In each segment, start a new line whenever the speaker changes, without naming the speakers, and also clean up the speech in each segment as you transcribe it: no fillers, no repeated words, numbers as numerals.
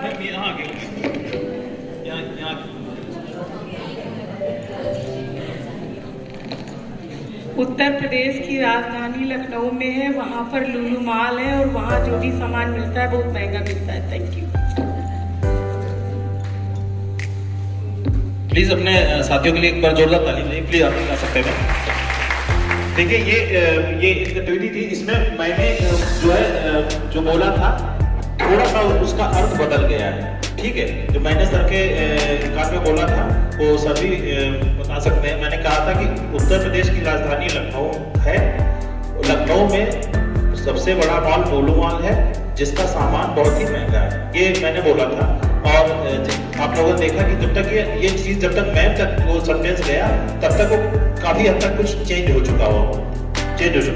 यहाँ आगे यहाँ
उत्तर प्रदेश की राजधानी लखनऊ में है, वहाँ पर लुलु मॉल है और वहाँ जो भी सामान मिलता है बहुत महंगा मिलता है। Thank you.
प्लीज अपने साथियों के लिए एक बार जोरदार ताली दीजिए। प्लीज आप गा सकते हैं। देखिए ये एक गतिविधि थी, इसमें मैंने जो है जो बोला था थोड़ा सा उसका अर्थ बदल गया है। ठीक है, जो मैंने सर के कान में बोला था वो सभी बता सकते हैं। मैंने कहा था कि उत्तर प्रदेश की राजधानी लखनऊ है। लखनऊ में सबसे बड़ा मॉल लुलु मॉल है जिसका सामान बहुत ही महंगा है, ये मैंने बोला था। और आप लोगों ने देखा कि जब तक ये चीज जब तक मैं तक वो सेंटेंस गया तब तक वो काफी हद तक कुछ चेंज हो चुका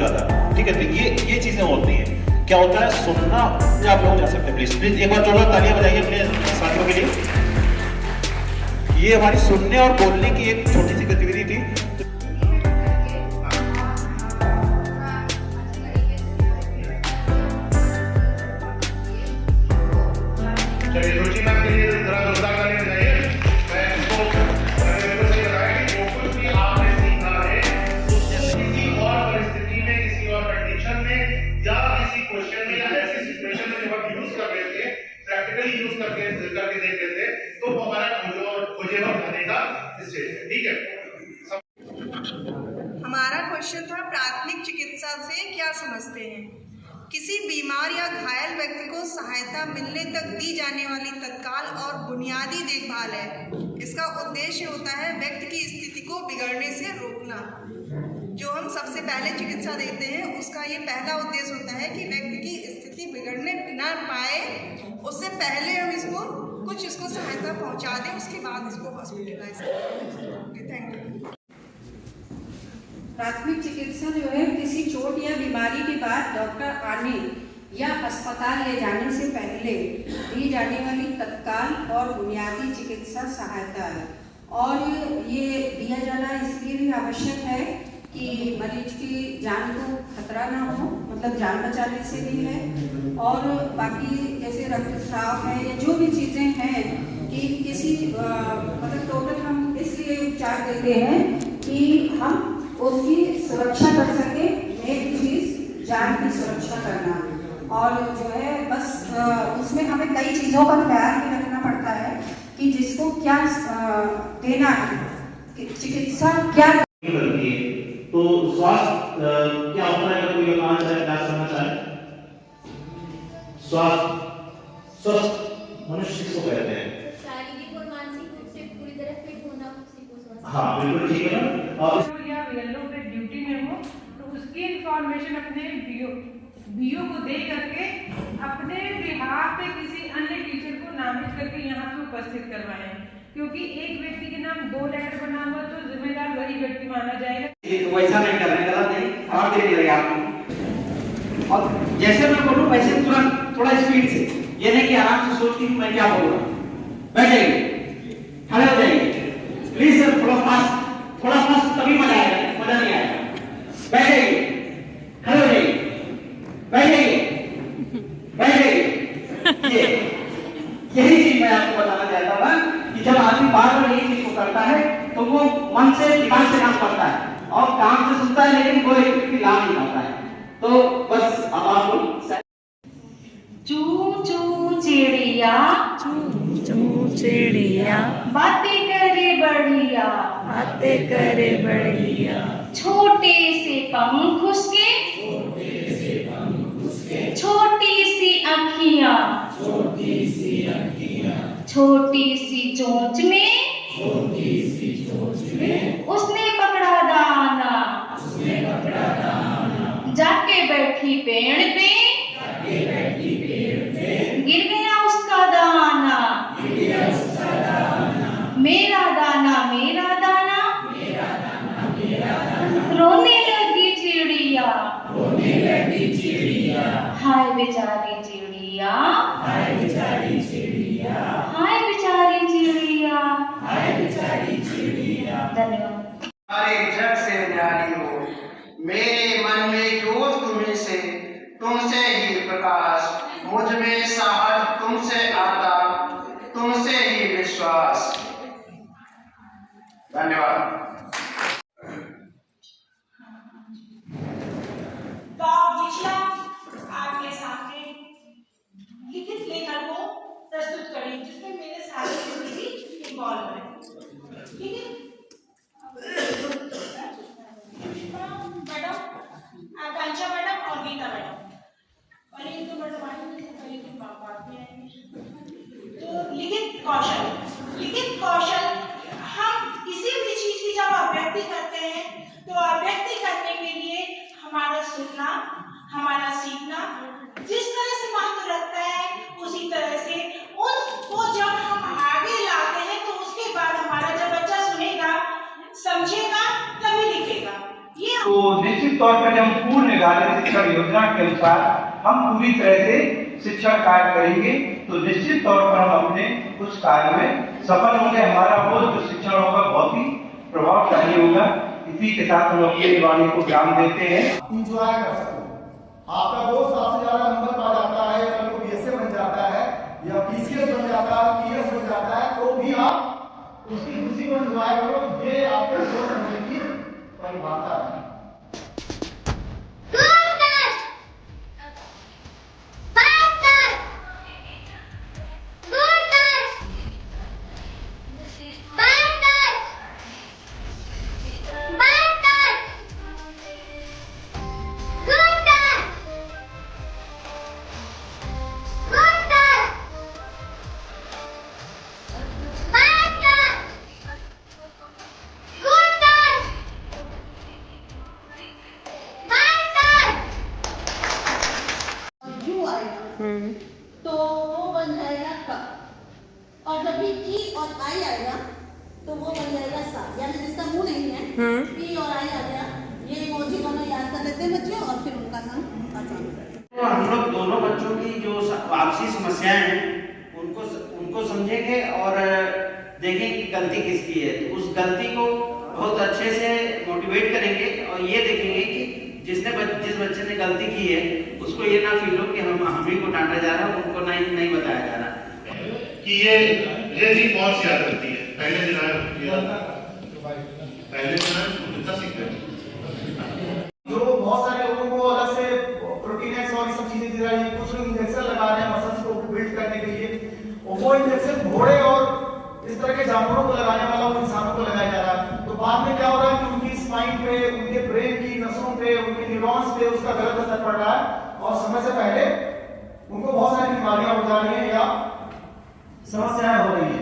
था। ठीक है, तो ये चीजें होती हैं। क्या होता है सुनना, आप लोग जा सकते हैं। प्लीज एक बार जोरदार तालियां बजाइए अपने साथियों के लिए। ये हमारी सुनने और बोलने की एक छोटी सी गतिविधि थी।
हमारा क्वेश्चन था प्राथमिक चिकित्सा से क्या समझते हैं? किसी बीमार या घायल व्यक्ति को सहायता मिलने तक दी जाने वाली तत्काल और बुनियादी देखभाल है। इसका उद्देश्य होता है व्यक्ति की स्थिति को बिगड़ने से रोकना। जो हम सबसे पहले चिकित्सा देते हैं उसका ये पहला उद्देश्य होता है कि व्यक्ति की स्थिति बिगड़ने ना पाए, उससे पहले हम इसको सहायता पहुंचा दें, उसके बाद इसको हॉस्पिटलाइज करें। Thank you.
प्राथमिक चिकित्सा जो है किसी चोट या बीमारी के बाद डॉक्टर आने या अस्पताल ले जाने से पहले दी जाने वाली तत्काल और बुनियादी चिकित्सा सहायता है। और ये दिया जाना इसलिए भी आवश्यक है कि मरीज की जान को खतरा ना हो, मतलब जान बचाने से भी है। और बाकी जैसे रक्तस्राव है या जो भी चीज़ें हैं कि किसी मतलब टोटल हम इसलिए उपचार देते हैं कि हम उसकी सुरक्षा कर सके। एक चीज जान की सुरक्षा करना, और जो है बस उसमें हमें कई चीज़ों का ख्याल भी रखना पड़ता है कि जिसको क्या देना है, चिकित्सा क्या
करती है। तो स्वास्थ्य क्या होता है? अगर कोई आना चाहे, क्या समझना चाहे, स्वस्थ मनुष्य किसको कहते हैं?
शारीरिक और मानसिक रूप से पूरी तरह फिट होना, उसी को स्वस्थ।
हाँ बिल्कुल ठीक है ना। और
येलो पे ड्यूटी में हो तो उसकी इंफॉर्मेशन अपने बीओ को दे करके अपने बिहार पे किसी अन्य टीचर को नामित करके यहाँ पे उपस्थित करवाएं, क्योंकि एक व्यक्ति के नाम 2 लेटर बना हुआ तो जिम्मेदार वही व्यक्ति माना जाएगा।
वैसा नहीं करना, गलत नहीं, और दे रही आपको। और जैसे मैं बोलूं वैसे तुरंत थोड़ा स्पीड से, ये नहीं कि आराम से सोच के मैं क्या बोल रहा हूँ। बैठ जाइए, खड़े हो जाइए प्लीज सर, थोड़ा फास्ट तभी मजा आएगा, मजा नहीं आएगा। बैठ जाइए, खड़े हो जाइए, बैठ जाइए। यही चीज मैं आपको बताना चाहता था कि जब आदमी बार बार यही चीज को करता है तो वो मन से, दिमाग से काम करता है और काम से सुनता है, लेकिन वो एक लाभ नहीं पाता है। तो बस अब आपको
चू चू चिड़िया,
चू चू चिड़िया,
बातें करे बढ़िया,
बातें करे बढ़िया,
छोटे से पंख उसके, छोटी सी अखियाँ, छोटी सी चोंच में, उसने पकड़ा दाना, जाके बैठी पेड़ पे, गिर गया उसका दाना, मेरा दाना मेरा दाना, रोने लगी चिड़िया, हाय बेचारी चिड़िया, हाय बेचारी चिड़िया, हाय बेचारी चिड़िया, हाय बेचारी चिड़िया। धन्यवाद।
सारे जग से न्यारी हो, मेरे मन में जो तुम्हें से, तुमसे ही प्रकाश, मुझ में साहब तुमसे आता, धन्यवाद।
आपके सामने लिखित लेखन को प्रस्तुत करें जिसमें मेरे सारे भी इन्वॉल्व है। ठीक है मैडम, आकांक्षा मैडम और गीता मैडम, और एक तो तो लिखित कौशल हम किसी भी चीज की जब अभिव्यक्ति करते हैं तो अभिव्यक्ति करने के लिए हमारा सुनना, हमारा सीखना जिस तरह से महत्व रखता है उसी तरह से उनको जब हम आगे लाते हैं तो उसके बाद हमारा जब बच्चा सुनेगा, समझेगा, तभी लिखेगा। ये
तो निश्चित तौर पर हम पूर्ण ग्रामीण शिक्षा योजना के अनुसार हम पूरी तरह से शिक्षा कार्य करेंगे तो निश्चित तौर पर हम अपने उस कार्य में सफल होंगे। हमारा वो जो शिक्षण होगा बहुत ही प्रभावशाली होगा। इसी के साथ हम अपनी वाणी को ज्ञान देते हैं।
इंजॉय कर सकते हो। आपका दोस्त आपसे ज्यादा नंबर पा जाता है, कल को बीएसए बन जाता है या पीसीएस बन जाता है, पीएस बन जाता है, तो भी आप उसकी खुशी को इंजॉय करो। ये आपके सोच समझने की परिभाषा है।
तो वो बन जाएगा क, और जब भी ई और आई आएगा तो वो बन जाएगा सा, यानी जिसका मुंह नहीं है ई और आई आ गया। ये इमोजी दोनों याद कर लेते हैं बच्चे और फिर उनका नाम आसान।
तो हम लोग दोनों बच्चों की जो आपसी समस्याएं हैं उनको समझेंगे और देखेंगे कि गलती किसकी है, तो उस गलती को बहुत अच्छे से मोटिवेट करेंगे और ये देखेंगे कि जिस बच्चे ने गलती की है उसको ये ना फील हो कि हम ही को डांटा जा रहा है, उनको नहीं बताया जा रहा
कि ये भी बहुत याद रखती है। पहले दिन आया कितना सीखते हैं।
जो बहुत सारे लोगों को अलग से प्रोटीन और सब चीजें दी जा रही है, कुछ लोग इंजेक्शन लगा रहे हैं मसल्स को बिल्ड करने के लिए, वो इंजेक्शन घोड़े और इस तरह के जानवरों को लगाने वाला वो इंसानों को लगाया जा रहा है। तो बाद में क्या हो रहा है कि उनकी स्पाइन पे, उनके ब्रेन की नसों पे, उनके न्यूरॉन्स पे उसका गलत असर पड़ रहा है और समय से पहले उनको बहुत सारी बीमारियां हो जा रही हैं या समस्याएं हो रही हैं।